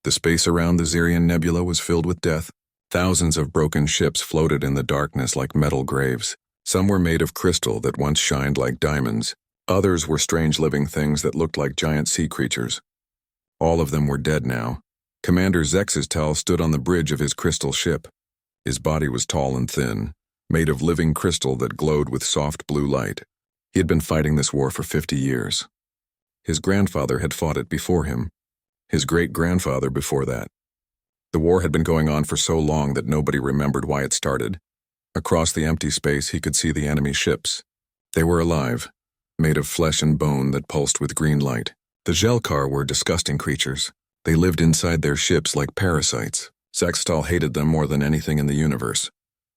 The space around the Zirian Nebula was filled with death. Thousands of broken ships floated in the darkness like metal graves. Some were made of crystal that once shined like diamonds. Others were strange living things that looked like giant sea creatures. All of them were dead now. Commander Zexistal stood on the bridge of his crystal ship. His body was tall and thin, made of living crystal that glowed with soft blue light. He had been fighting this war for 50 years. His grandfather had fought it before him. His great-grandfather before that. The war had been going on for so long that nobody remembered why it started. Across the empty space he could see the enemy ships. They were alive, made of flesh and bone that pulsed with green light. The Jelkar were disgusting creatures. They lived inside their ships like parasites. Zexistal hated them more than anything in the universe.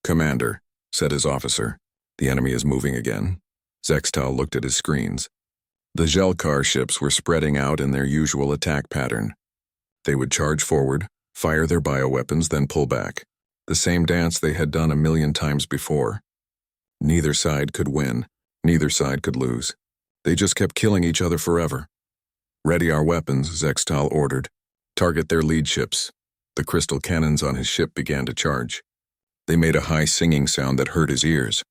"Commander," said his officer, "the enemy is moving again." Zexistal looked at his screens. The Jelkar ships were spreading out in their usual attack pattern. They would charge forward, fire their bioweapons, then pull back. The same dance they had done a million times before. Neither side could win. Neither side could lose. They just kept killing each other forever. "Ready our weapons," Zexistal ordered. "Target their lead ships." The crystal cannons on his ship began to charge. They made a high singing sound that hurt his ears.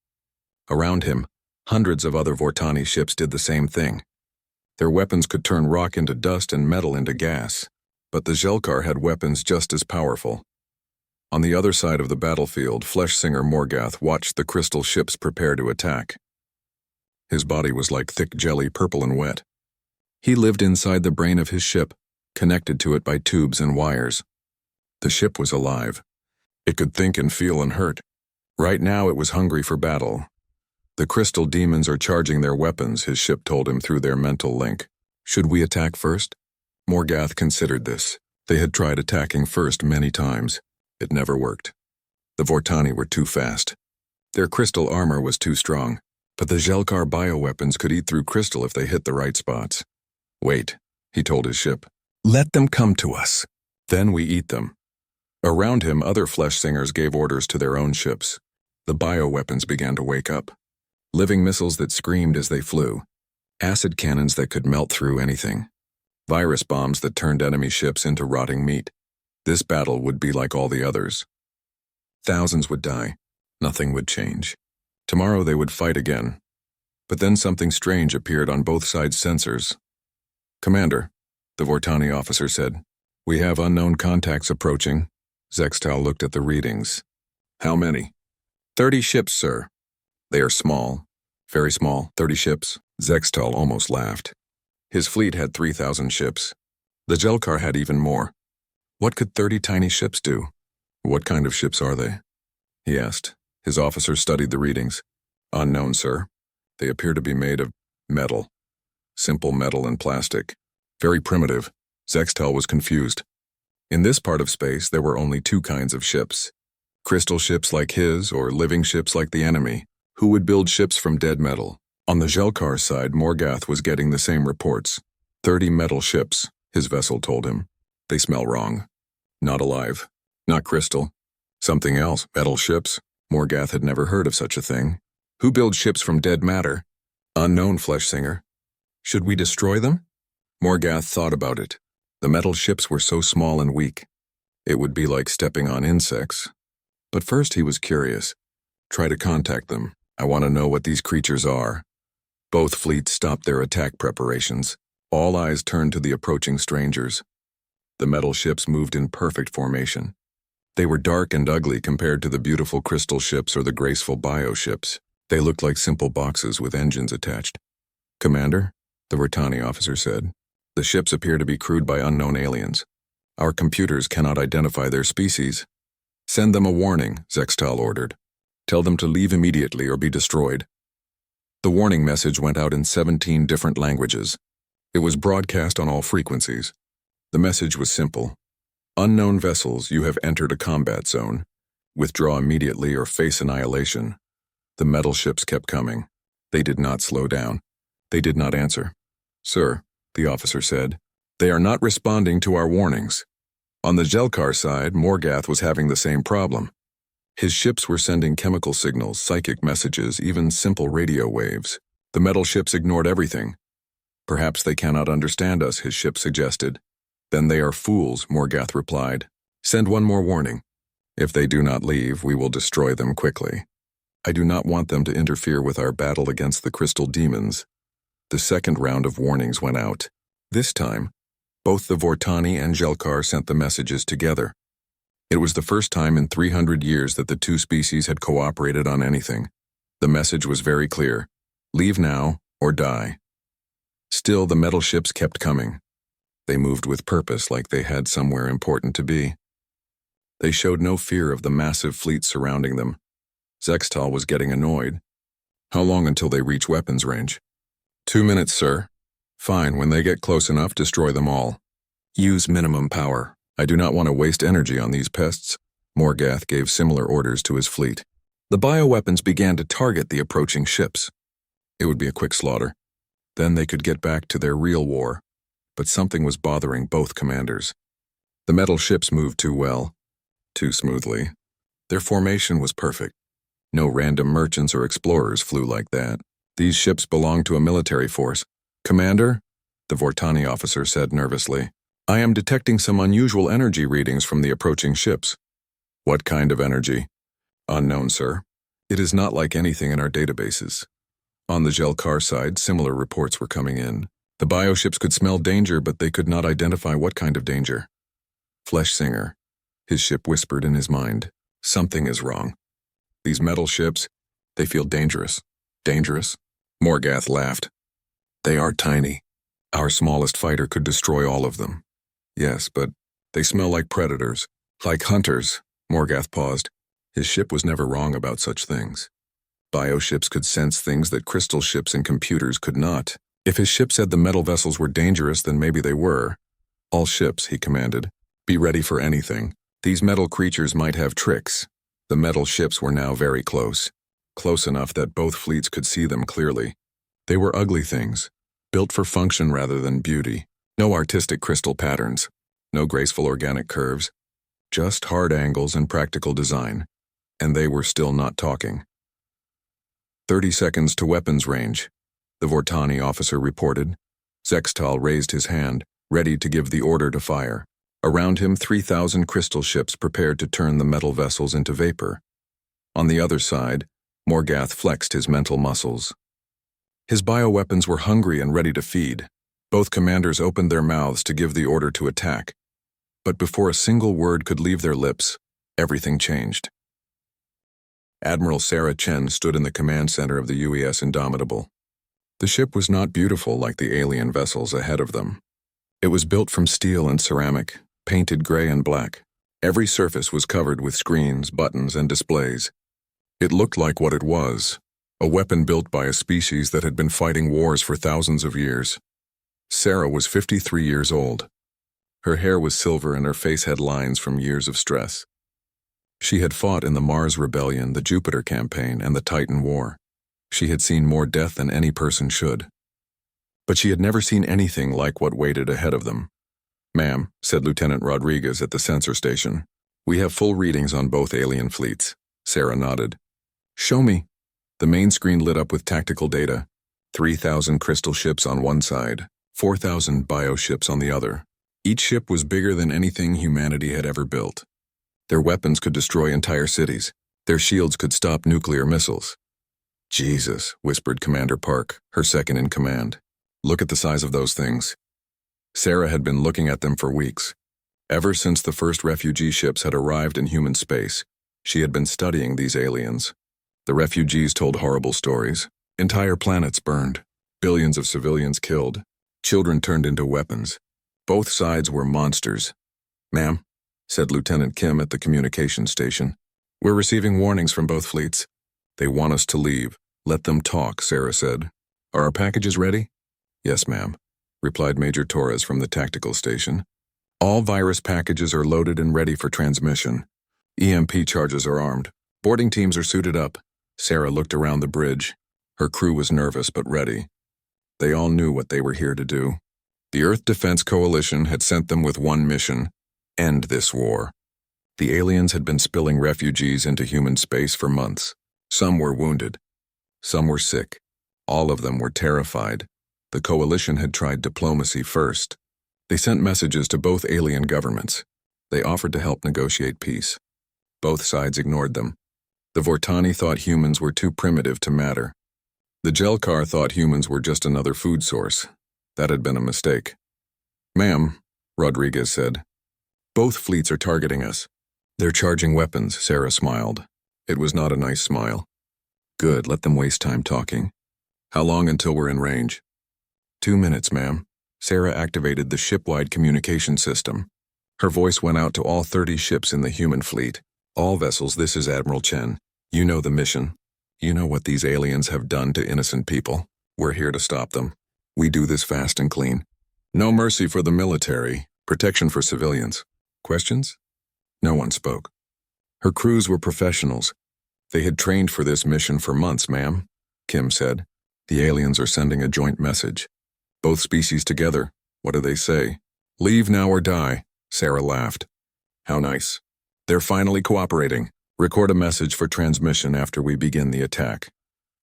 Around him, hundreds of other Vortani ships did the same thing. Their weapons could turn rock into dust and metal into gas, but the Jelkar had weapons just as powerful. On the other side of the battlefield, Fleshsinger Morgath watched the crystal ships prepare to attack. His body was like thick jelly, purple and wet. He lived inside the brain of his ship, connected to it by tubes and wires. The ship was alive. It could think and feel and hurt. Right now it was hungry for battle. "The crystal demons are charging their weapons," his ship told him through their mental link. "Should we attack first?" Morgath considered this. They had tried attacking first many times. It never worked. The Vortani were too fast. Their crystal armor was too strong, but the Jelkar bioweapons could eat through crystal if they hit the right spots. "Wait," he told his ship. "Let them come to us. Then we eat them." Around him, other Fleshsingers gave orders to their own ships. The bioweapons began to wake up. Living missiles that screamed as they flew. Acid cannons that could melt through anything. Virus bombs that turned enemy ships into rotting meat. This battle would be like all the others. Thousands would die. Nothing would change. Tomorrow they would fight again. But then something strange appeared on both sides' sensors. "Commander," the Vortani officer said, "we have unknown contacts approaching." Zexistal looked at the readings. "How many?" 30 ships, sir." "They are small. Very small. 30 ships." Zexistal almost laughed. His fleet had 3,000 ships. The Jelkar had even more. What could 30 tiny ships do? "What kind of ships are they?" he asked. His officer studied the readings. "Unknown, sir. They appear to be made of metal. Simple metal and plastic. Very primitive." Zexistal was confused. In this part of space, there were only two kinds of ships. Crystal ships like his, or living ships like the enemy, who would build ships from dead metal. On the Jelkar side, Morgath was getting the same reports. 30 metal ships, his vessel told him. "They smell wrong. Not alive. Not crystal. Something else. Metal ships." Morgath had never heard of such a thing. "Who builds ships from dead matter?" "Unknown, Fleshsinger." "Should we destroy them?" Morgath thought about it. The metal ships were so small and weak. It would be like stepping on insects. But first he was curious. "Try to contact them. I want to know what these creatures are." Both fleets stopped their attack preparations. All eyes turned to the approaching strangers. The metal ships moved in perfect formation. They were dark and ugly compared to the beautiful crystal ships or the graceful bio ships. They looked like simple boxes with engines attached. "Commander," the Vortani officer said, "the ships appear to be crewed by unknown aliens. Our computers cannot identify their species." "Send them a warning," Zexistal ordered. "Tell them to leave immediately or be destroyed." The warning message went out in 17 different languages. It was broadcast on all frequencies. The message was simple. "Unknown vessels, you have entered a combat zone. Withdraw immediately or face annihilation." The metal ships kept coming. They did not slow down. They did not answer. "Sir," the officer said, "they are not responding to our warnings." On the Jelkar side, Morgath was having the same problem. His ships were sending chemical signals, psychic messages, even simple radio waves. The metal ships ignored everything. "Perhaps they cannot understand us," his ship suggested. Then they are fools, Morgath replied. Send one more warning. If they do not leave, we will destroy them quickly. I do not want them to interfere with our battle against the crystal demons. The second round of warnings went out. This time, both the Vortani and Jelkar sent the messages together. It was the first time in 300 years that the two species had cooperated on anything. The message was very clear. Leave now or die. Still, the metal ships kept coming. They moved with purpose, like they had somewhere important to be. They showed no fear of the massive fleet surrounding them. Zextal was getting annoyed. How long until they reach weapons range? 2 minutes, sir. Fine, when they get close enough, destroy them all. Use minimum power. I do not want to waste energy on these pests. Morgath gave similar orders to his fleet. The bioweapons began to target the approaching ships. It would be a quick slaughter. Then they could get back to their real war. But something was bothering both commanders. The metal ships moved too well, too smoothly. Their formation was perfect. No random merchants or explorers flew like that. These ships belonged to a military force. Commander, the Vortani officer said nervously, I am detecting some unusual energy readings from the approaching ships. What kind of energy? Unknown, sir. It is not like anything in our databases. On the Jelkar side, similar reports were coming in. The bioships could smell danger, but they could not identify what kind of danger. Flesh Singer, his ship whispered in his mind. Something is wrong. These metal ships, they feel dangerous. Dangerous? Morgath laughed. They are tiny. Our smallest fighter could destroy all of them. Yes, but they smell like predators. Like hunters. Morgath paused. His ship was never wrong about such things. Bioships could sense things that crystal ships and computers could not. If his ship said the metal vessels were dangerous, then maybe they were. All ships, he commanded. Be ready for anything. These metal creatures might have tricks. The metal ships were now very close. Close enough that both fleets could see them clearly. They were ugly things, built for function rather than beauty. No artistic crystal patterns, no graceful organic curves, just hard angles and practical design. And they were still not talking. 30 seconds to weapons range, the Vortani officer reported. Zextal raised his hand, ready to give the order to fire. Around him, 3,000 crystal ships prepared to turn the metal vessels into vapor. On the other side, Morgath flexed his mental muscles. His bioweapons were hungry and ready to feed. Both commanders opened their mouths to give the order to attack. But before a single word could leave their lips, everything changed. Admiral Sarah Chen stood in the command center of the UES Indomitable. The ship was not beautiful like the alien vessels ahead of them. It was built from steel and ceramic, painted gray and black. Every surface was covered with screens, buttons, and displays. It looked like what it was, a weapon built by a species that had been fighting wars for thousands of years. Sarah was 53 years old. Her hair was silver and her face had lines from years of stress. She had fought in the Mars Rebellion, the Jupiter Campaign, and the Titan War. She had seen more death than any person should. But she had never seen anything like what waited ahead of them. Ma'am, said Lieutenant Rodriguez at the sensor station, we have full readings on both alien fleets. Sarah nodded. Show me. The main screen lit up with tactical data. 3,000 crystal ships on one side, 4,000 bioships on the other. Each ship was bigger than anything humanity had ever built. Their weapons could destroy entire cities. Their shields could stop nuclear missiles. Jesus, whispered Commander Park, her second in command. Look at the size of those things. Sarah had been looking at them for weeks. Ever since the first refugee ships had arrived in human space, she had been studying these aliens. The refugees told horrible stories. Entire planets burned. Billions of civilians killed. Children turned into weapons. Both sides were monsters. Ma'am, said Lieutenant Kim at the communication station. We're receiving warnings from both fleets. They want us to leave. Let them talk, Sarah said. Are our packages ready? Yes, ma'am, replied Major Torres from the tactical station. All virus packages are loaded and ready for transmission. EMP charges are armed. Boarding teams are suited up. Sarah looked around the bridge. Her crew was nervous but ready. They all knew what they were here to do. The Earth Defense Coalition had sent them with one mission: end this war. The aliens had been spilling refugees into human space for months. Some were wounded. Some were sick. All of them were terrified. The Coalition had tried diplomacy first. They sent messages to both alien governments. They offered to help negotiate peace. Both sides ignored them. The Vortani thought humans were too primitive to matter. The Jelkar thought humans were just another food source. That had been a mistake. "Ma'am," Rodriguez said, "both fleets are targeting us. They're charging weapons," Sarah smiled. It was not a nice smile. "Good, let them waste time talking. How long until we're in range?" 2 minutes, ma'am." Sarah activated the ship-wide communication system. Her voice went out to all 30 ships in the human fleet. "All vessels, this is Admiral Chen. You know the mission. You know what these aliens have done to innocent people. We're here to stop them. We do this fast and clean. No mercy for the military, protection for civilians. Questions?" No one spoke. Her crews were professionals. They had trained for this mission for months, ma'am, Kim said. "The aliens are sending a joint message. Both species together. What do they say?" "Leave now or die," Sarah laughed. "How nice. They're finally cooperating. Record a message for transmission after we begin the attack."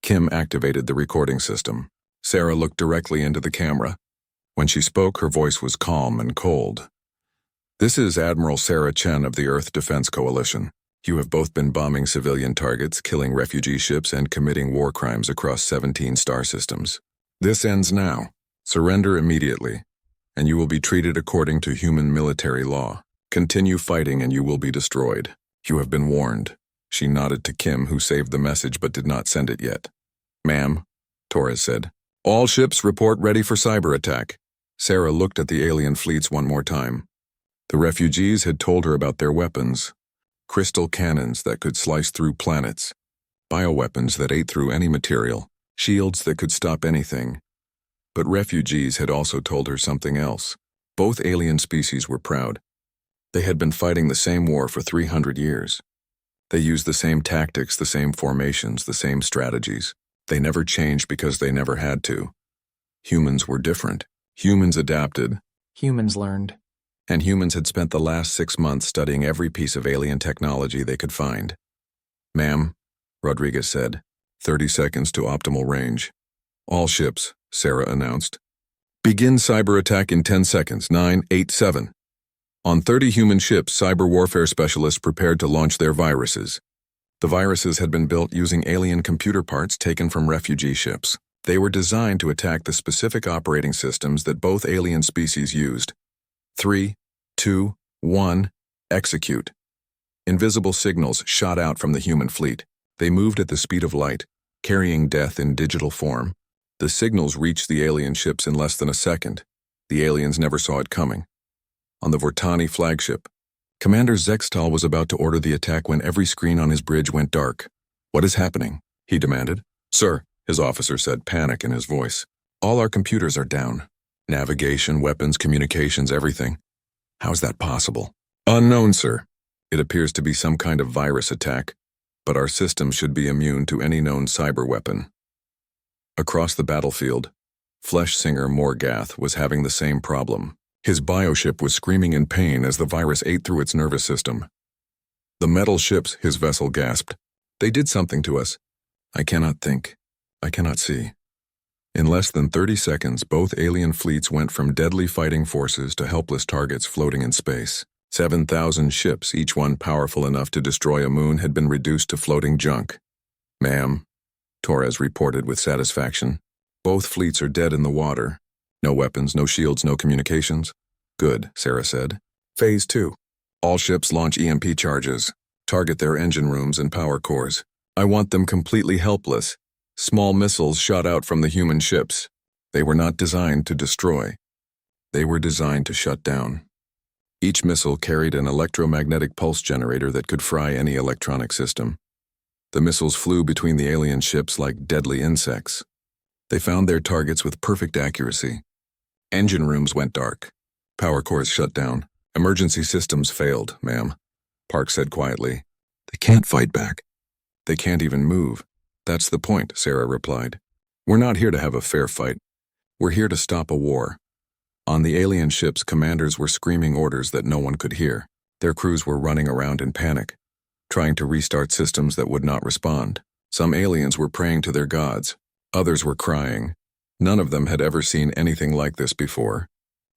Kim activated the recording system. Sarah looked directly into the camera. When she spoke, her voice was calm and cold. "This is Admiral Sarah Chen of the Earth Defense Coalition. You have both been bombing civilian targets, killing refugee ships, and committing war crimes across 17 star systems. This ends now. Surrender immediately, and you will be treated according to human military law. Continue fighting and you will be destroyed. You have been warned." She nodded to Kim, who saved the message but did not send it yet. "Ma'am," Torres said. "All ships report ready for cyber attack." Sarah looked at the alien fleets one more time. The refugees had told her about their weapons. Crystal cannons that could slice through planets. Bioweapons that ate through any material. Shields that could stop anything. But refugees had also told her something else. Both alien species were proud. They had been fighting the same war for 300 years. They used the same tactics, the same formations, the same strategies. They never changed because they never had to. Humans were different. Humans adapted. Humans learned. And humans had spent the last 6 months studying every piece of alien technology they could find. "Ma'am," Rodriguez said, 30 seconds to optimal range. "All ships," Sarah announced. "Begin cyber attack in 10 seconds, 9, 8, 7. On 30 human ships, cyber warfare specialists prepared to launch their viruses. The viruses had been built using alien computer parts taken from refugee ships. They were designed to attack the specific operating systems that both alien species used. 3, 2, 1, execute. Invisible signals shot out from the human fleet. They moved at the speed of light, carrying death in digital form. The signals reached the alien ships in less than a second. The aliens never saw it coming. On the Vortani flagship, Commander Zextal was about to order the attack when every screen on his bridge went dark. "What is happening?" he demanded. "Sir," his officer said, panic in his voice. "All our computers are down. Navigation, weapons, communications, everything." "How's that possible?" "Unknown, sir. It appears to be some kind of virus attack, but our systems should be immune to any known cyber weapon." Across the battlefield, Flesh Singer Morgath was having the same problem. His bioship was screaming in pain as the virus ate through its nervous system. "The metal ships," his vessel gasped. "They did something to us. I cannot think. I cannot see." In less than 30 seconds, both alien fleets went from deadly fighting forces to helpless targets floating in space. 7,000 ships, each one powerful enough to destroy a moon, had been reduced to floating junk. "Ma'am," Torres reported with satisfaction. "Both fleets are dead in the water. No weapons, no shields, no communications." "Good," Sarah said. "Phase 2. All ships launch EMP charges. Target their engine rooms and power cores. I want them completely helpless. Small missiles shot out from the human ships. They were not designed to destroy. They were designed to shut down." Each missile carried an electromagnetic pulse generator that could fry any electronic system. The missiles flew between the alien ships like deadly insects. They found their targets with perfect accuracy. Engine rooms went dark. Power cores shut down. "Emergency systems failed, ma'am," Park said quietly. "They can't fight back. They can't even move." "That's the point," Sarah replied. "We're not here to have a fair fight. We're here to stop a war." On the alien ships, commanders were screaming orders that no one could hear. Their crews were running around in panic, trying to restart systems that would not respond. Some aliens were praying to their gods. Others were crying. None of them had ever seen anything like this before.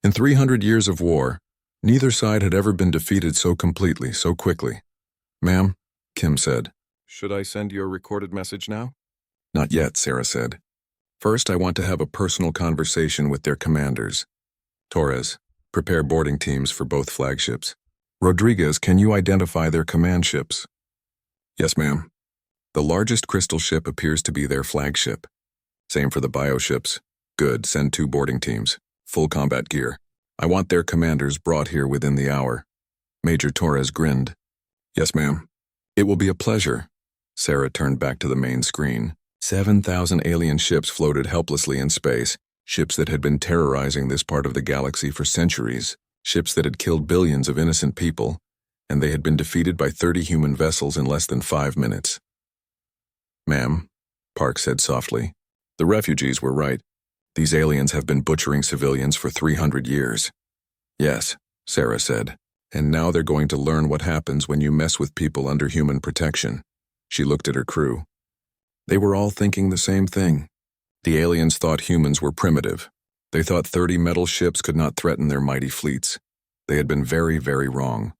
In 300 years of war, neither side had ever been defeated so completely, so quickly. "Ma'am," Kim said. "Should I send you a recorded message now?" "Not yet," Sarah said. "First, I want to have a personal conversation with their commanders. Torres, prepare boarding teams for both flagships. Rodriguez, can you identify their command ships?" "Yes, ma'am." "The largest crystal ship appears to be their flagship. Same for the bioships. Good, send 2 boarding teams. Full combat gear. I want their commanders brought here within the hour." Major Torres grinned. "Yes, ma'am." "It will be a pleasure." Sarah turned back to the main screen. 7,000 alien ships floated helplessly in space, ships that had been terrorizing this part of the galaxy for centuries, ships that had killed billions of innocent people, and they had been defeated by 30 human vessels in less than 5 minutes. "Ma'am," Park said softly, "the refugees were right. These aliens have been butchering civilians for 300 years. "Yes," Sarah said, "and now they're going to learn what happens when you mess with people under human protection." She looked at her crew. They were all thinking the same thing. The aliens thought humans were primitive. They thought 30 metal ships could not threaten their mighty fleets. They had been very, very wrong.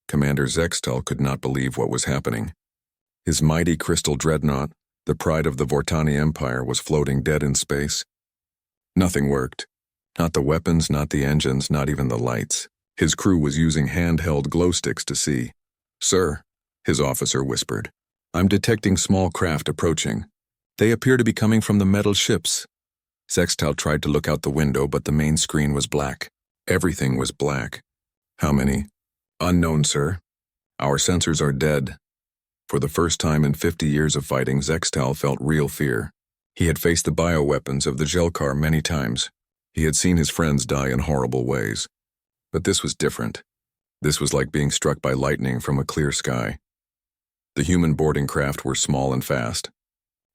Commander Zextal could not believe what was happening. His mighty crystal dreadnought, the pride of the Vortani Empire, was floating dead in space. Nothing worked. Not the weapons, not the engines, not even the lights. His crew was using handheld glow sticks to see. "Sir," his officer whispered, "I'm detecting small craft approaching. They appear to be coming from the metal ships." Sextal tried to look out the window, but the main screen was black. Everything was black. "How many?" "Unknown, sir. Our sensors are dead." For the first time in 50 years of fighting, Zextal felt real fear. He had faced the bioweapons of the Jelkar many times. He had seen his friends die in horrible ways. But this was different. This was like being struck by lightning from a clear sky. The human boarding craft were small and fast.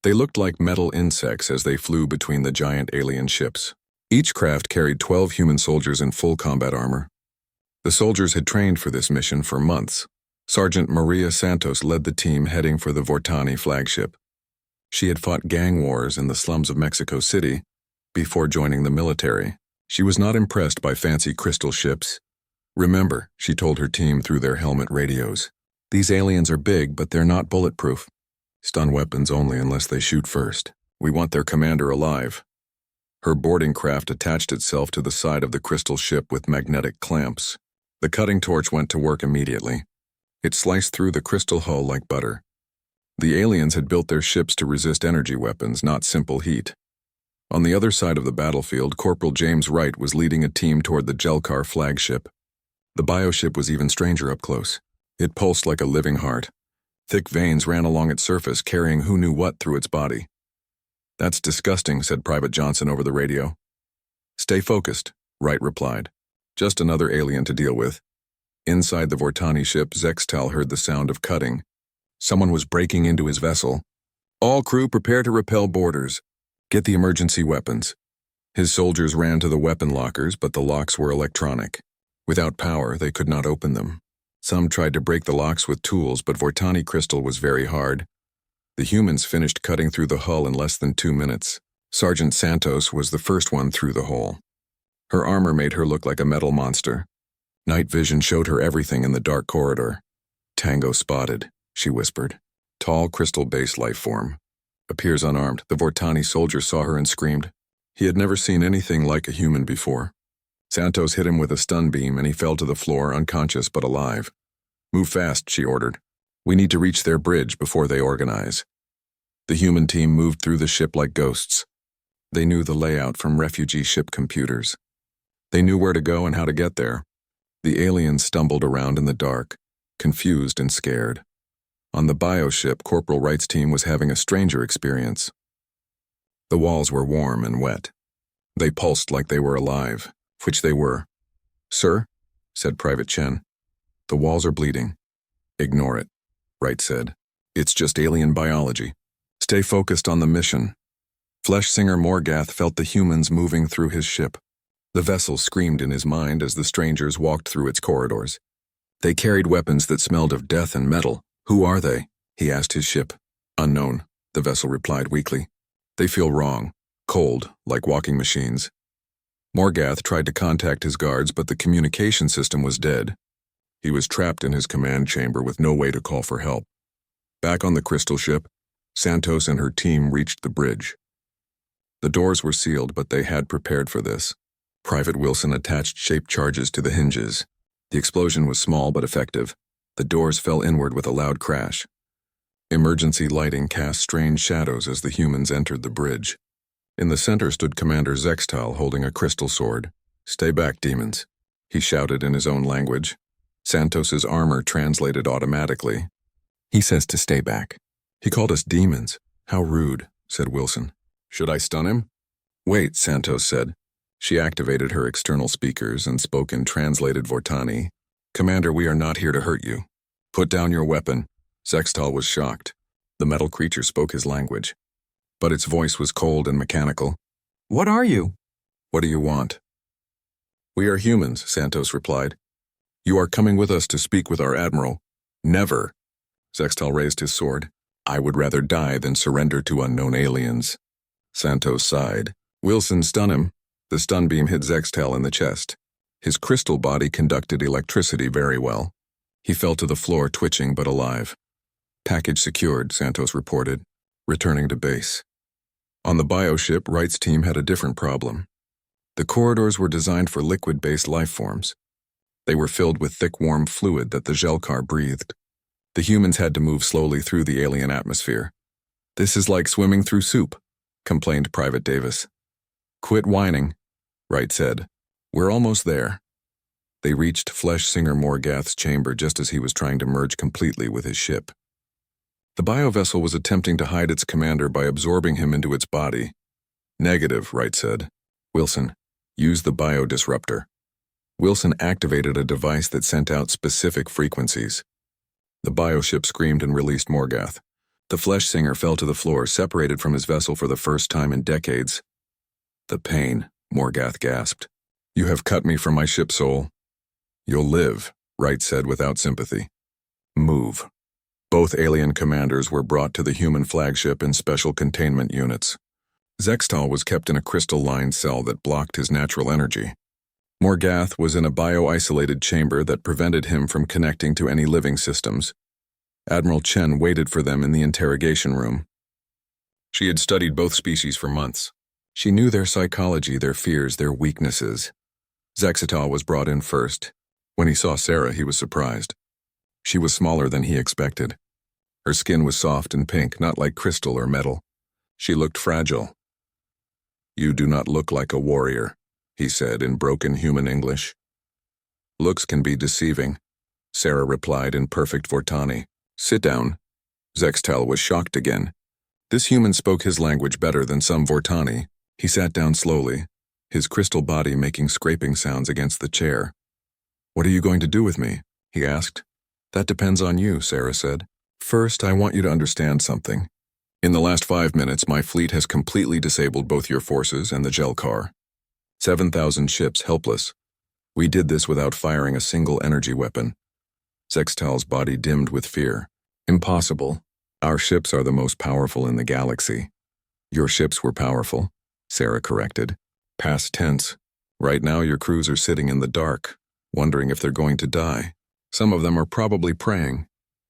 They looked like metal insects as they flew between the giant alien ships. Each craft carried 12 human soldiers in full combat armor. The soldiers had trained for this mission for months. Sergeant Maria Santos led the team heading for the Vortani flagship. She had fought gang wars in the slums of Mexico City before joining the military. She was not impressed by fancy crystal ships. "Remember," she told her team through their helmet radios, "these aliens are big, but they're not bulletproof. Stun weapons only unless they shoot first. We want their commander alive." Her boarding craft attached itself to the side of the crystal ship with magnetic clamps. The cutting torch went to work immediately. It sliced through the crystal hull like butter. The aliens had built their ships to resist energy weapons, not simple heat. On the other side of the battlefield, Corporal James Wright was leading a team toward the Jelkar flagship. The bioship was even stranger up close. It pulsed like a living heart. Thick veins ran along its surface, carrying who knew what through its body. "That's disgusting," said Private Johnson over the radio. "Stay focused," Wright replied. "Just another alien to deal with." Inside the Vortani ship, Zextal heard the sound of cutting. Someone was breaking into his vessel. "All crew prepare to repel boarders. Get the emergency weapons." His soldiers ran to the weapon lockers, but the locks were electronic. Without power, they could not open them. Some tried to break the locks with tools, but Vortani crystal was very hard. The humans finished cutting through the hull in less than 2 minutes. Sergeant Santos was the first one through the hole. Her armor made her look like a metal monster. Night vision showed her everything in the dark corridor. "Tango spotted," she whispered. "Tall, crystal-based life form. Appears unarmed." The Vortani soldier saw her and screamed. He had never seen anything like a human before. Santos hit him with a stun beam and he fell to the floor, unconscious but alive. "Move fast," she ordered. "We need to reach their bridge before they organize." The human team moved through the ship like ghosts. They knew the layout from refugee ship computers. They knew where to go and how to get there. The aliens stumbled around in the dark, confused and scared. On the bioship, Corporal Wright's team was having a stranger experience. The walls were warm and wet. They pulsed like they were alive, which they were. "Sir," said Private Chen, "the walls are bleeding." "Ignore it," Wright said. "It's just alien biology. Stay focused on the mission." Flesh Singer Morgath felt the humans moving through his ship. The vessel screamed in his mind as the strangers walked through its corridors. They carried weapons that smelled of death and metal. "Who are they?" he asked his ship. "Unknown," the vessel replied weakly. "They feel wrong, cold, like walking machines." Morgath tried to contact his guards, but the communication system was dead. He was trapped in his command chamber with no way to call for help. Back on the crystal ship, Santos and her team reached the bridge. The doors were sealed, but they had prepared for this. Private Wilson attached shape charges to the hinges. The explosion was small but effective. The doors fell inward with a loud crash. Emergency lighting cast strange shadows as the humans entered the bridge. In the center stood Commander Zextal holding a crystal sword. "Stay back, demons," he shouted in his own language. Santos's armor translated automatically. "He says to stay back." "He called us demons. How rude," said Wilson. "Should I stun him?" "Wait," Santos said. She activated her external speakers and spoke in translated Vortani. "Commander, we are not here to hurt you. Put down your weapon." Zextal was shocked. The metal creature spoke his language, but its voice was cold and mechanical. "What are you?" "What do you want?" "We are humans," Santos replied. "You are coming with us to speak with our admiral." "Never." Zextal raised his sword. "I would rather die than surrender to unknown aliens." Santos sighed. "Wilson, stun him." The stun beam hit Zextal in the chest. His crystal body conducted electricity very well. He fell to the floor, twitching but alive. "Package secured," Santos reported, returning to base. On the bioship, Wright's team had a different problem. The corridors were designed for liquid-based life forms. They were filled with thick, warm fluid that the Gelkar breathed. The humans had to move slowly through the alien atmosphere. "This is like swimming through soup," complained Private Davis. "Quit whining," Wright said. "We're almost there." They reached Flesh Singer Morgath's chamber just as he was trying to merge completely with his ship. The biovessel was attempting to hide its commander by absorbing him into its body. "Negative," Wright said. "Wilson, use the biodisruptor." Wilson activated a device that sent out specific frequencies. The bioship screamed and released Morgath. The Flesh Singer fell to the floor, separated from his vessel for the first time in decades. "The pain," Morgath gasped. "You have cut me from my ship soul." "You'll live," Wright said without sympathy. "Move." Both alien commanders were brought to the human flagship in special containment units. Zextal was kept in a crystal-lined cell that blocked his natural energy. Morgath was in a bio-isolated chamber that prevented him from connecting to any living systems. Admiral Chen waited for them in the interrogation room. She had studied both species for months. She knew their psychology, their fears, their weaknesses. Zextal was brought in first. When he saw Sarah, he was surprised. She was smaller than he expected. Her skin was soft and pink, not like crystal or metal. She looked fragile. "You do not look like a warrior," he said in broken human English. "Looks can be deceiving," Sarah replied in perfect Vortani. "Sit down." Zextal was shocked again. This human spoke his language better than some Vortani. He sat down slowly, his crystal body making scraping sounds against the chair. "What are you going to do with me?" he asked. "That depends on you," Sarah said. "First, I want you to understand something. In the last 5 minutes, my fleet has completely disabled both your forces and the Gelkar. 7,000 ships helpless. We did this without firing a single energy weapon." Zextal's body dimmed with fear. "Impossible. Our ships are the most powerful in the galaxy." "Your ships were powerful," Sarah corrected. "Past tense. Right now your crews are sitting in the dark, wondering if they're going to die. Some of them are probably praying.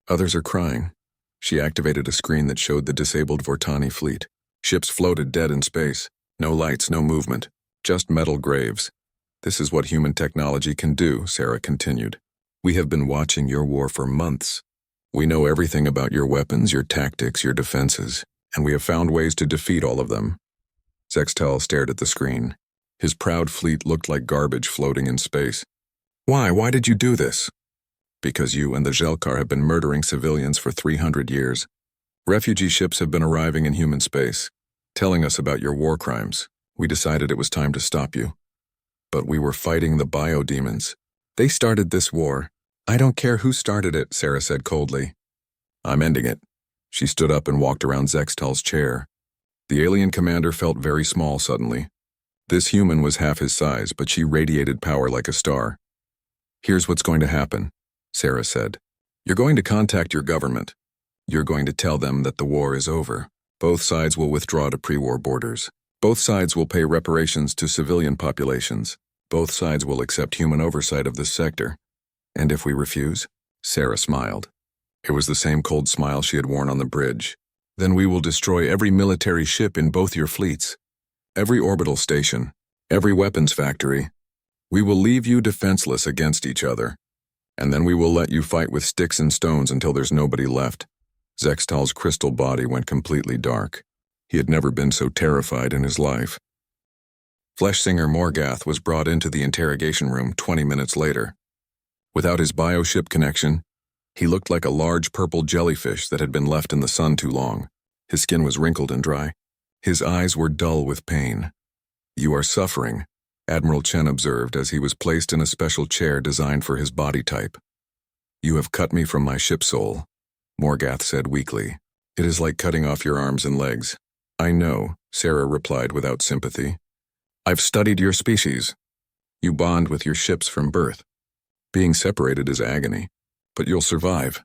Others are crying." She activated a screen that showed the disabled Vortani fleet. Ships floated dead in space. No lights, no movement. Just metal graves. "This is what human technology can do," Sarah continued. "We have been watching your war for months. We know everything about your weapons, your tactics, your defenses, and we have found ways to defeat all of them." Zextal stared at the screen. His proud fleet looked like garbage floating in space. Why did you do this?" "Because you and the Gelkar have been murdering civilians for 300 years. Refugee ships have been arriving in human space, telling us about your war crimes. We decided it was time to stop you. But we were fighting the biodemons. They started this war." "I don't care who started it," Sarah said coldly. "I'm ending it." She stood up and walked around Zextal's chair. The alien commander felt very small suddenly. This human was half his size, but she radiated power like a star. "Here's what's going to happen," Sarah said. "You're going to contact your government. You're going to tell them that the war is over. Both sides will withdraw to pre-war borders. Both sides will pay reparations to civilian populations. Both sides will accept human oversight of this sector. And if we refuse? Sarah smiled. It was the same cold smile she had worn on the bridge. Then we will destroy every military ship in both your fleets, every orbital station, every weapons factory. We will leave you defenseless against each other. And then we will let you fight with sticks and stones until there's nobody left. Zextal's crystal body went completely dark. He had never been so terrified in his life. Flesh singer Morgath was brought into the interrogation room 20 minutes later. Without his bioship connection, he looked like a large purple jellyfish that had been left in the sun too long. His skin was wrinkled and dry. His eyes were dull with pain. "You are suffering," Admiral Chen observed as he was placed in a special chair designed for his body type. "You have cut me from my ship soul," Morgath said weakly. "It is like cutting off your arms and legs." "I know," Sarah replied without sympathy. "I've studied your species. You bond with your ships from birth. Being separated is agony, but you'll survive."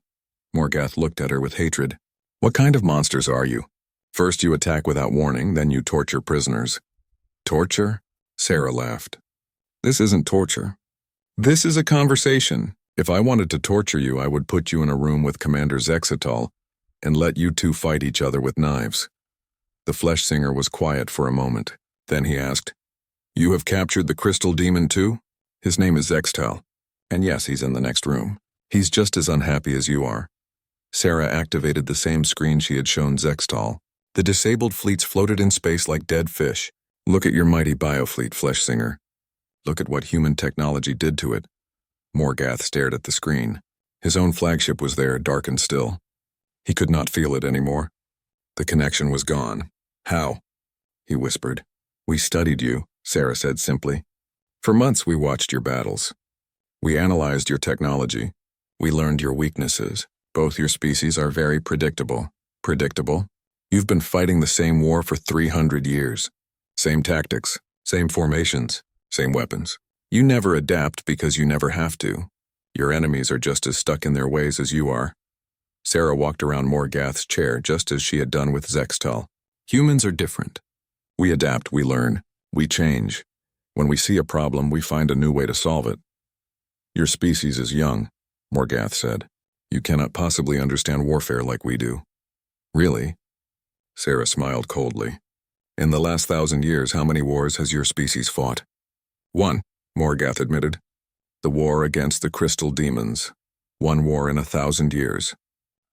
Morgath looked at her with hatred. "What kind of monsters are you? First you attack without warning, then you torture prisoners." "Torture?" Sarah laughed. "This isn't torture. This is a conversation. If I wanted to torture you, I would put you in a room with Commander Zexatal and let you two fight each other with knives." The flesh singer was quiet for a moment. Then he asked, "You have captured the crystal demon too?" "His name is Zextal. And yes, he's in the next room. He's just as unhappy as you are." Sarah activated the same screen she had shown Zextal. The disabled fleets floated in space like dead fish. "Look at your mighty biofleet, flesh singer. Look at what human technology did to it." Morgath stared at the screen. His own flagship was there, dark and still. He could not feel it anymore. The connection was gone. "How?" he whispered. "We studied you," Sarah said simply. "For months we watched your battles. We analyzed your technology. We learned your weaknesses. Both your species are very predictable." "Predictable? You've been fighting the same war for 300 years. Same tactics, same formations, same weapons. You never adapt because you never have to. Your enemies are just as stuck in their ways as you are." Sarah walked around Morgath's chair just as she had done with Zextal. "Humans are different. We adapt, we learn, we change. When we see a problem, we find a new way to solve it." "Your species is young," Morgath said. "You cannot possibly understand warfare like we do." "Really?" Sarah smiled coldly. "In the last 1,000 years, how many wars has your species fought?" "One," Morgath admitted. "The war against the crystal demons. One war in 1,000 years.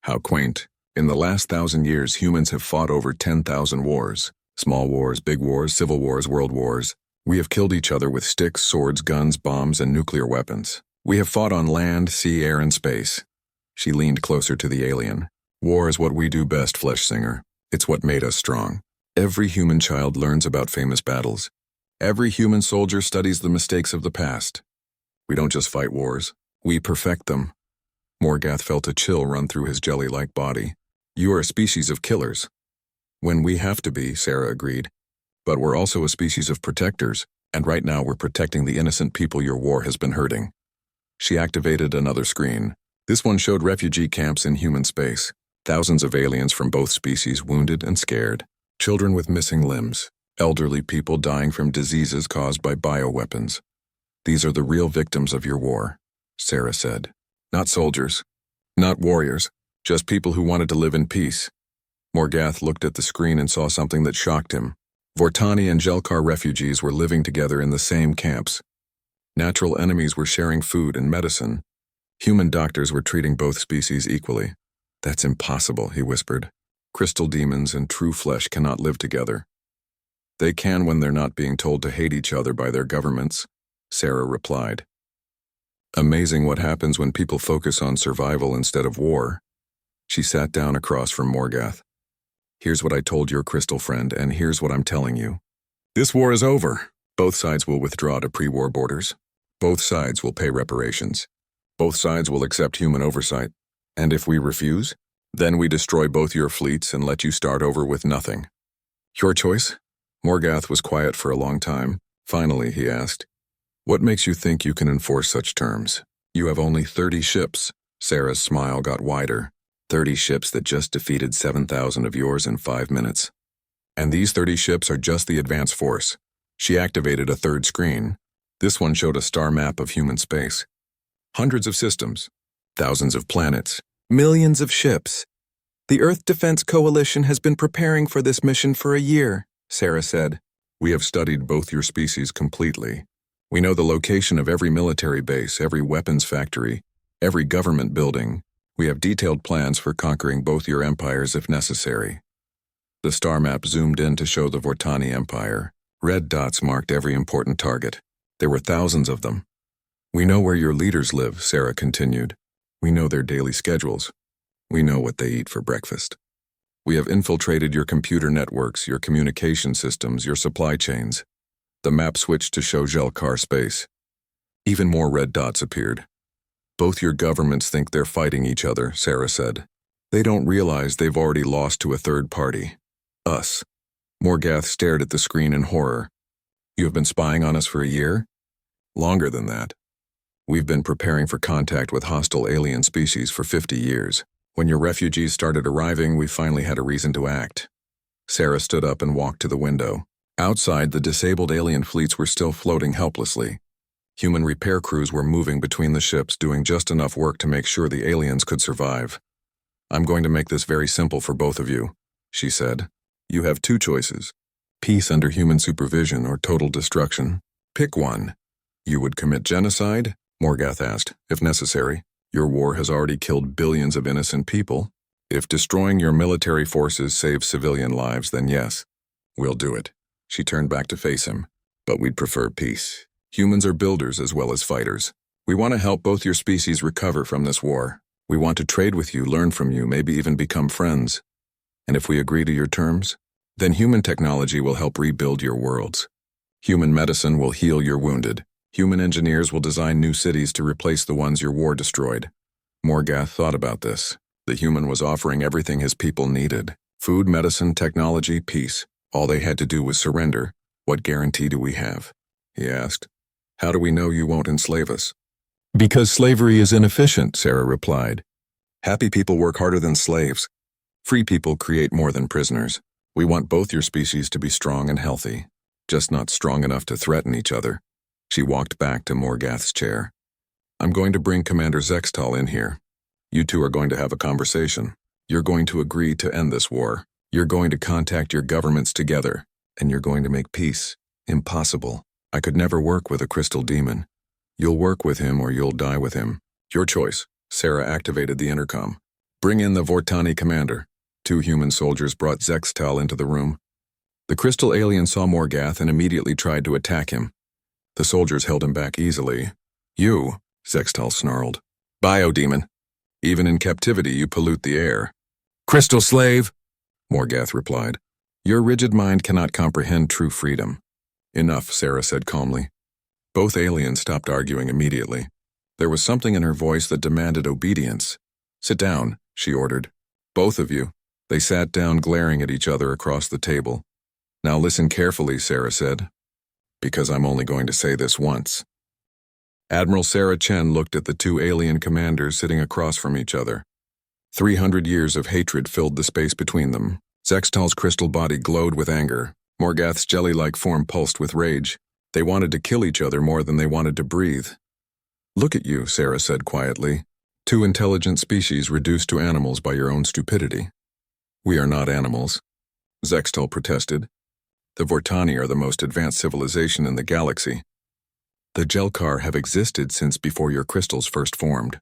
How quaint. In the last 1,000 years, humans have fought over 10,000 wars. Small wars, big wars, civil wars, world wars. We have killed each other with sticks, swords, guns, bombs, and nuclear weapons. We have fought on land, sea, air, and space." She leaned closer to the alien. "War is what we do best, flesh singer. It's what made us strong. Every human child learns about famous battles. Every human soldier studies the mistakes of the past. We don't just fight wars, we perfect them." Morgath felt a chill run through his jelly-like body. "You are a species of killers." "When we have to be," Sarah agreed. "But we're also a species of protectors, and right now we're protecting the innocent people your war has been hurting." She activated another screen. This one showed refugee camps in human space. Thousands of aliens from both species wounded and scared. Children with missing limbs. Elderly people dying from diseases caused by bioweapons. "These are the real victims of your war," Sarah said. "Not soldiers. Not warriors. Just people who wanted to live in peace." Morgath looked at the screen and saw something that shocked him. Vortani and Jelkar refugees were living together in the same camps. Natural enemies were sharing food and medicine. Human doctors were treating both species equally. "That's impossible," he whispered. "Crystal demons and true flesh cannot live together." "They can when they're not being told to hate each other by their governments," Sarah replied. "Amazing what happens when people focus on survival instead of war." She sat down across from Morgath. "Here's what I told your crystal friend, and here's what I'm telling you. This war is over. Both sides will withdraw to pre-war borders. Both sides will pay reparations. Both sides will accept human oversight. And if we refuse, then we destroy both your fleets and let you start over with nothing. Your choice?" Morgath was quiet for a long time. Finally, he asked, "What makes you think you can enforce such terms? You have only 30 ships." Sarah's smile got wider. 30 ships that just defeated 7,000 of yours in 5 minutes. And these 30 ships are just the advance force. She activated a third screen. This one showed a star map of human space. Hundreds of systems, thousands of planets, millions of ships. The Earth Defense Coalition has been preparing for this mission for a year, Sarah said. We have studied both your species completely. We know the location of every military base, every weapons factory, every government building. We have detailed plans for conquering both your empires if necessary. The star map zoomed in to show the Vortani Empire. Red dots marked every important target. There were thousands of them. We know where your leaders live, Sarah continued. We know their daily schedules. We know what they eat for breakfast. We have infiltrated your computer networks, your communication systems, your supply chains. The map switched to show Jelkar space. Even more red dots appeared. Both your governments think they're fighting each other, Sarah said. They don't realize they've already lost to a third party. Us. Morgath stared at the screen in horror. You have been spying on us for a year? Longer than that. We've been preparing for contact with hostile alien species for 50 years. When your refugees started arriving, we finally had a reason to act. Sarah stood up and walked to the window. Outside, the disabled alien fleets were still floating helplessly. Human repair crews were moving between the ships, doing just enough work to make sure the aliens could survive. I'm going to make this very simple for both of you, she said. You have two choices. Peace under human supervision or total destruction. Pick one. You would commit genocide? Morgath asked, if necessary. Your war has already killed billions of innocent people. If destroying your military forces saves civilian lives, then yes, we'll do it. She turned back to face him. But we'd prefer peace. Humans are builders as well as fighters. We want to help both your species recover from this war. We want to trade with you, learn from you, maybe even become friends. And if we agree to your terms, then human technology will help rebuild your worlds. Human medicine will heal your wounded. Human engineers will design new cities to replace the ones your war destroyed. Morgath thought about this. The human was offering everything his people needed. Food, medicine, technology, peace. All they had to do was surrender. What guarantee do we have? He asked. How do we know you won't enslave us? Because slavery is inefficient, Sarah replied. Happy people work harder than slaves. Free people create more than prisoners. We want both your species to be strong and healthy, just not strong enough to threaten each other. She walked back to Morgath's chair. I'm going to bring Commander Zextal in here. You two are going to have a conversation. You're going to agree to end this war. You're going to contact your governments together, and you're going to make peace. Impossible. I could never work with a crystal demon. You'll work with him or you'll die with him. Your choice. Sarah activated the intercom. Bring in the Vortani commander. 2 human soldiers brought Zextal into the room. The crystal alien saw Morgath and immediately tried to attack him. The soldiers held him back easily. You, Zextal snarled. Biodemon. Even in captivity you pollute the air. Crystal slave, Morgath replied. Your rigid mind cannot comprehend true freedom. Enough, Sarah said calmly. Both aliens stopped arguing immediately. There was something in her voice that demanded obedience. Sit down, she ordered. Both of you. They sat down, glaring at each other across the table. Now listen carefully, Sarah said, because I'm only going to say this once. Admiral Sarah Chen looked at the 2 alien commanders sitting across from each other. 300 years of hatred filled the space between them. Zextal's crystal body glowed with anger. Morgath's jelly-like form pulsed with rage. They wanted to kill each other more than they wanted to breathe. Look at you, Sarah said quietly. 2 intelligent species reduced to animals by your own stupidity. We are not animals, Zextal protested. The Vortani are the most advanced civilization in the galaxy. The Jelkar have existed since before your crystals first formed.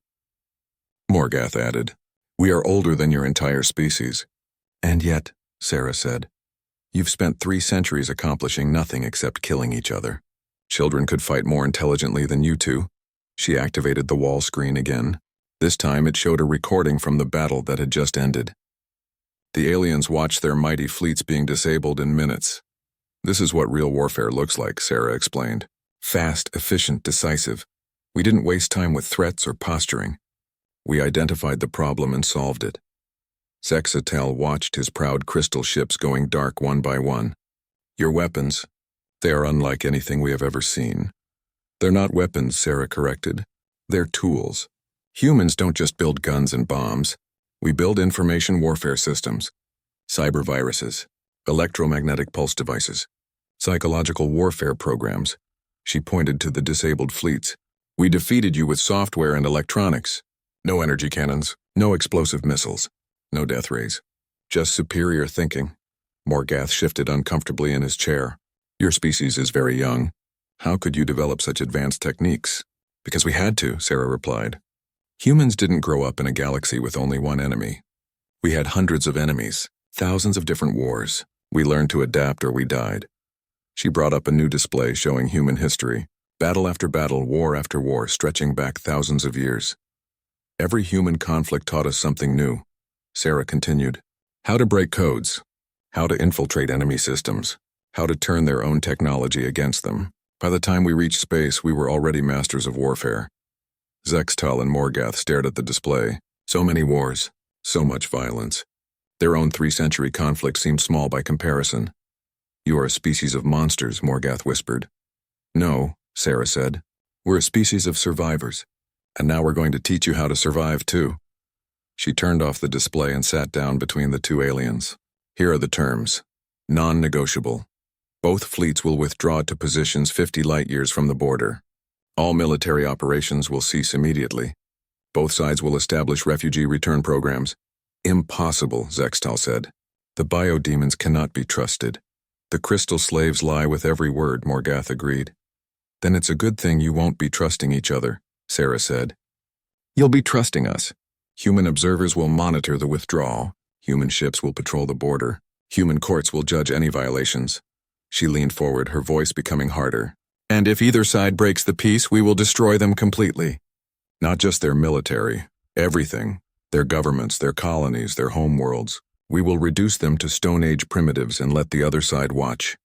Morgath added, we are older than your entire species. And yet, Sarah said, you've spent 3 centuries accomplishing nothing except killing each other. Children could fight more intelligently than you two. She activated the wall screen again. This time it showed a recording from the battle that had just ended. The aliens watched their mighty fleets being disabled in minutes. This is what real warfare looks like, Sarah explained. Fast, efficient, decisive. We didn't waste time with threats or posturing. We identified the problem and solved it. Zextal watched his proud crystal ships going dark one by one. Your weapons, they are unlike anything we have ever seen. They're not weapons, Sarah corrected. They're tools. Humans don't just build guns and bombs. We build information warfare systems. Cyber viruses. electromagnetic pulse devices, psychological warfare programs. She pointed to the disabled fleets. We defeated you with software and electronics. No energy cannons, no explosive missiles, no death rays. Just superior thinking. Morgath shifted uncomfortably in his chair. Your species is very young. How could you develop such advanced techniques? Because we had to, Sarah replied. Humans didn't grow up in a galaxy with only one enemy. We had hundreds of enemies, thousands of different wars. We learned to adapt or we died. She brought up a new display showing human history, battle after battle, war after war, stretching back thousands of years. Every human conflict taught us something new. Sarah continued. How to break codes, how to infiltrate enemy systems, how to turn their own technology against them. By the time we reached space, we were already masters of warfare. Zextal and Morgath stared at the display. So many wars, so much violence. Their own 3-century conflict seemed small by comparison. You are a species of monsters, Morgath whispered. No, Sarah said. We're a species of survivors. And now we're going to teach you how to survive, too. She turned off the display and sat down between the two aliens. Here are the terms. Non-negotiable. Both fleets will withdraw to positions 50 light-years from the border. All military operations will cease immediately. Both sides will establish refugee return programs. Impossible, Zextal said. The biodemons cannot be trusted. The crystal slaves lie with every word, Morgath agreed. Then it's a good thing you won't be trusting each other, Sarah said. You'll be trusting us. Human observers will monitor the withdrawal. Human ships will patrol the border. Human courts will judge any violations. She leaned forward, her voice becoming harder. And if either side breaks the peace, we will destroy them completely. Not just their military, everything. Their governments, their colonies, their homeworlds. We will reduce them to Stone Age primitives and let the other side watch.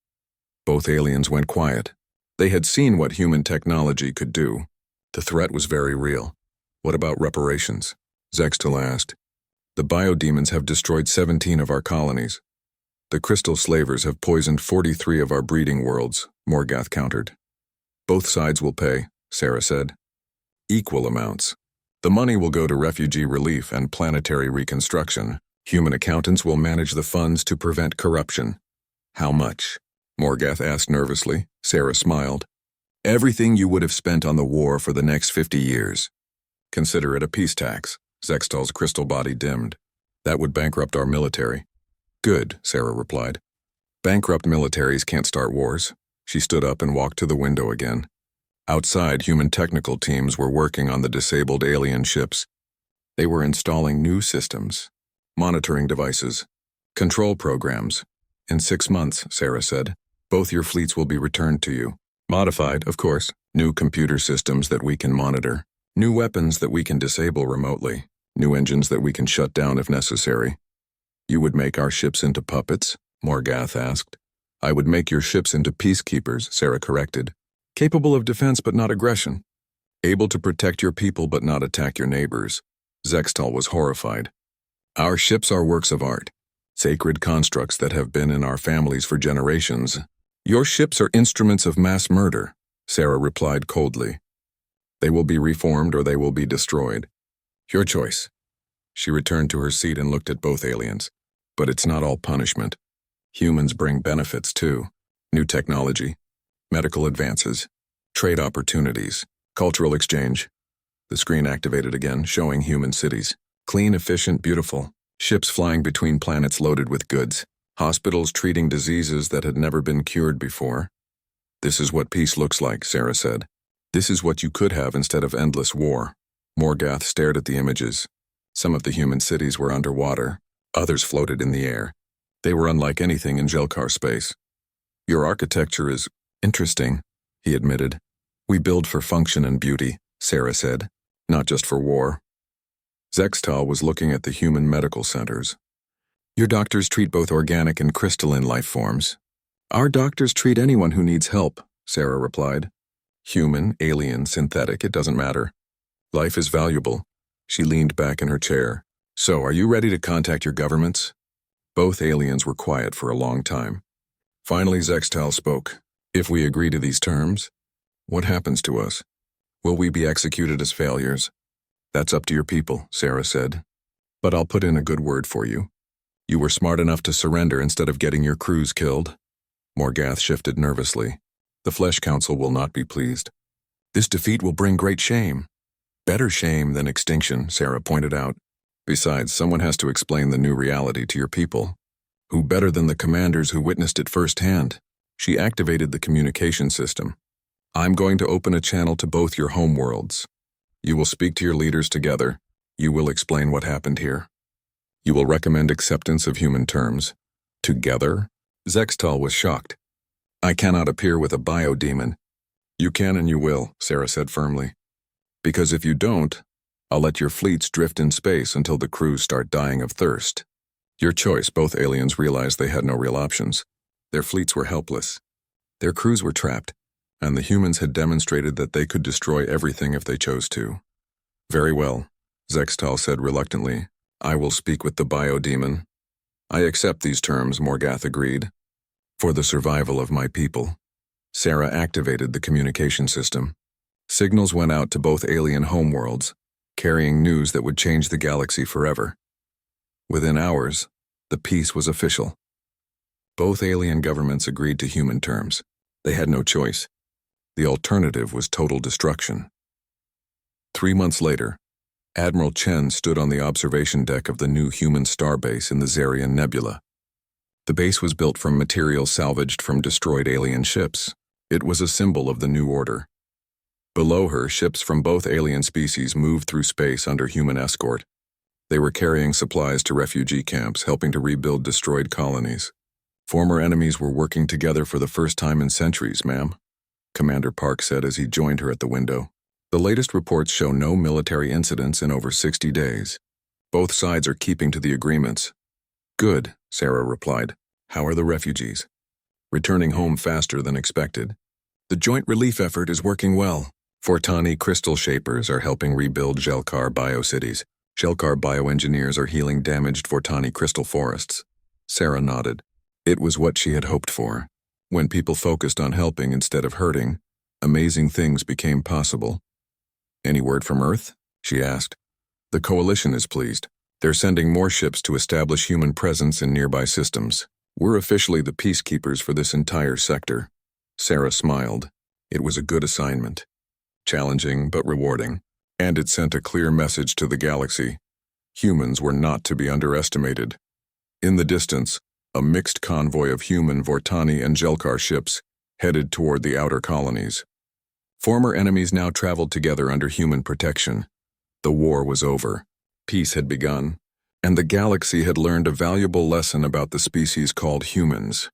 Both aliens went quiet. They had seen what human technology could do. The threat was very real. What about reparations? Zextal asked. The biodemons have destroyed 17 of our colonies. The crystal slavers have poisoned 43 of our breeding worlds, Morgath countered. Both sides will pay, Sarah said. Equal amounts. The money will go to refugee relief and planetary reconstruction. Human accountants will manage the funds to prevent corruption. How much? Morgath asked nervously. Sarah smiled. Everything you would have spent on the war for the next 50 years. Consider it a peace tax. Zextal's crystal body dimmed. That would bankrupt our military. Good, Sarah replied. Bankrupt militaries can't start wars. She stood up and walked to the window again. Outside, human technical teams were working on the disabled alien ships. They were installing new systems, monitoring devices, control programs. In 6 months, Sarah said, both your fleets will be returned to you. Modified, of course. New computer systems that we can monitor. New weapons that we can disable remotely. New engines that we can shut down if necessary. You would make our ships into puppets? Morgath asked. I would make your ships into peacekeepers, Sarah corrected. Capable of defense but not aggression. Able to protect your people but not attack your neighbors. Zextal was horrified. Our ships are works of art. Sacred constructs that have been in our families for generations. Your ships are instruments of mass murder, Sarah replied coldly. They will be reformed or they will be destroyed. Your choice. She returned to her seat and looked at both aliens. But it's not all punishment. Humans bring benefits too. New technology, medical advances, trade opportunities, cultural exchange. The screen activated again, showing human cities. Clean, efficient, beautiful. Ships flying between planets loaded with goods. Hospitals treating diseases that had never been cured before. This is what peace looks like, Sarah said. This is what you could have instead of endless war. Morgath stared at the images. Some of the human cities were underwater. Others floated in the air. They were unlike anything in Jelkar space. Your architecture is interesting, he admitted. We build for function and beauty, Sarah said, not just for war. Zextal was looking at the human medical centers. Your doctors treat both organic and crystalline life forms. Our doctors treat anyone who needs help, Sarah replied. Human, alien, synthetic, it doesn't matter. Life is valuable. She leaned back in her chair. So, are you ready to contact your governments? Both aliens were quiet for a long time. Finally, Zextal spoke. If we agree to these terms, what happens to us? Will we be executed as failures? That's up to your people, Sarah said. But I'll put in a good word for you. You were smart enough to surrender instead of getting your crews killed. Morgath shifted nervously. The Flesh Council will not be pleased. This defeat will bring great shame. Better shame than extinction, Sarah pointed out. Besides, someone has to explain the new reality to your people. Who better than the commanders who witnessed it firsthand? She activated the communication system. I'm going to open a channel to both your homeworlds. You will speak to your leaders together. You will explain what happened here. You will recommend acceptance of human terms. Together? Zextal was shocked. I cannot appear with a biodemon. You can and you will, Sarah said firmly. Because if you don't, I'll let your fleets drift in space until the crews start dying of thirst. Your choice. Both aliens realized they had no real options. Their fleets were helpless. Their crews were trapped, and the humans had demonstrated that they could destroy everything if they chose to. Very well, Zextal said reluctantly. I will speak with the biodemon. I accept these terms, Morgath agreed. For the survival of my people. Sarah activated the communication system. Signals went out to both alien homeworlds, carrying news that would change the galaxy forever. Within hours, the peace was official. Both alien governments agreed to human terms. They had no choice. The alternative was total destruction. 3 months later, Admiral Chen stood on the observation deck of the new human starbase in the Zarian Nebula. The base was built from materials salvaged from destroyed alien ships. It was a symbol of the new order. Below her, ships from both alien species moved through space under human escort. They were carrying supplies to refugee camps, helping to rebuild destroyed colonies. Former enemies were working together for the first time in centuries, ma'am, Commander Park said as he joined her at the window. The latest reports show no military incidents in over 60 days. Both sides are keeping to the agreements. Good, Sarah replied. How are the refugees? Returning home faster than expected. The joint relief effort is working well. Fortani crystal shapers are helping rebuild Gelkar biocities. Gelkar bioengineers are healing damaged Fortani crystal forests. Sarah nodded. It was what she had hoped for. When people focused on helping instead of hurting, amazing things became possible. Any word from Earth? She asked. The Coalition is pleased. They're sending more ships to establish human presence in nearby systems. We're officially the peacekeepers for this entire sector. Sarah smiled. It was a good assignment. Challenging but rewarding. And it sent a clear message to the galaxy. Humans were not to be underestimated. In the distance, a mixed convoy of human Vortani and Gelkar ships headed toward the outer colonies. Former enemies now traveled together under human protection. The war was over. Peace had begun, and the galaxy had learned a valuable lesson about the species called humans.